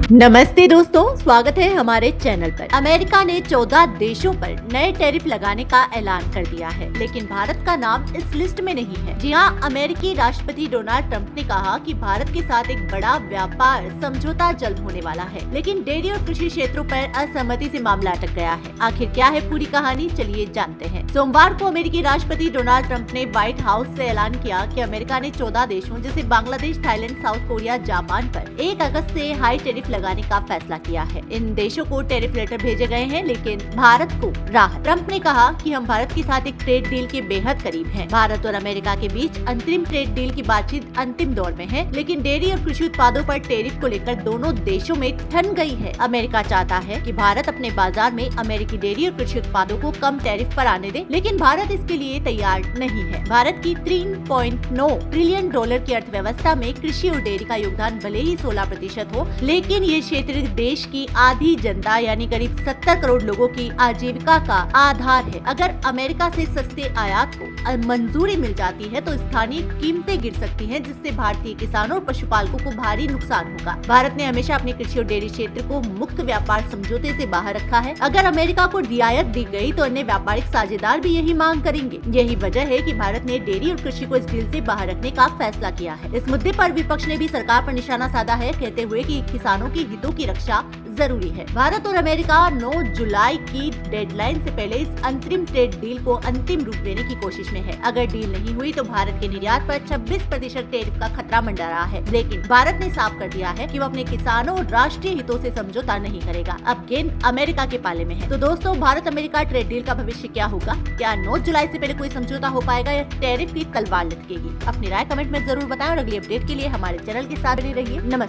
नमस्ते दोस्तों, स्वागत है हमारे चैनल पर। अमेरिका ने 14 देशों पर नए टैरिफ लगाने का ऐलान कर दिया है, लेकिन भारत का नाम इस लिस्ट में नहीं है। जी हां, अमेरिकी राष्ट्रपति डोनाल्ड ट्रंप ने कहा कि भारत के साथ एक बड़ा व्यापार समझौता जल्द होने वाला है, लेकिन डेयरी और कृषि क्षेत्रों पर असहमति से मामला अटक गया है। आखिर क्या है पूरी कहानी, चलिए जानते हैं। सोमवार को अमेरिकी राष्ट्रपति डोनाल्ड ट्रंप ने व्हाइट हाउस से ऐलान किया कि अमेरिका ने 14 देशों जैसे Bangladesh, Thailand, south Korea, Japan पर 1 अगस्त से हाई टैरिफ लगाने का फैसला किया है। इन देशों को टैरिफ लेटर भेजे गए हैं, लेकिन भारत को राहत। ट्रंप ने कहा कि हम भारत के साथ एक ट्रेड डील के बेहद करीब हैं। भारत और अमेरिका के बीच अंतरिम ट्रेड डील की बातचीत अंतिम दौर में है, लेकिन डेयरी और कृषि उत्पादों पर टैरिफ को लेकर दोनों देशों में ठन गई है। अमेरिका चाहता है कि भारत अपने बाजार में अमेरिकी डेयरी और कृषि उत्पादों को कम टैरिफ पर आने दे, लेकिन भारत इसके लिए तैयार नहीं है। भारत की $3.9 ट्रिलियन की अर्थव्यवस्था में कृषि और डेयरी का योगदान भले ही 16% हो, लेकिन ये क्षेत्र देश की आधी जनता यानी करीब 70 करोड़ लोगों की आजीविका का आधार है। अगर अमेरिका से सस्ते आयात को मंजूरी मिल जाती है तो स्थानीय कीमतें गिर सकती हैं, जिससे भारतीय किसानों और पशुपालकों को भारी नुकसान होगा। भारत ने हमेशा अपने कृषि और डेयरी क्षेत्र को मुक्त व्यापार समझौते से बाहर रखा है। अगर अमेरिका को रियायत दी गई तो अन्य व्यापारिक साझेदार भी यही मांग करेंगे। यही वजह है कि भारत ने डेयरी और कृषि को इस डील से बाहर रखने का फैसला किया है। इस मुद्दे पर विपक्ष ने भी सरकार पर निशाना साधा है, कहते हुए कि किसानों की हितों की रक्षा जरूरी है। भारत और अमेरिका 9 जुलाई की डेडलाइन से पहले इस अंतरिम ट्रेड डील को अंतिम रूप देने की कोशिश में है। अगर डील नहीं हुई तो भारत के निर्यात पर 26% टैरिफ का खतरा मंडरा रहा है, लेकिन भारत ने साफ कर दिया है कि वो अपने किसानों और राष्ट्रीय हितों से समझौता नहीं करेगा। अब गेंद अमेरिका के पाले में है। तो दोस्तों, भारत अमेरिका ट्रेड डील का भविष्य क्या होगा? क्या 9 जुलाई से पहले कोई समझौता हो पाएगा या टैरिफ की तलवार लटकेगी? अपनी राय कमेंट में जरूर बताएं और अगली अपडेट के लिए हमारे चैनल के साथ बने रहिए। नमस्ते।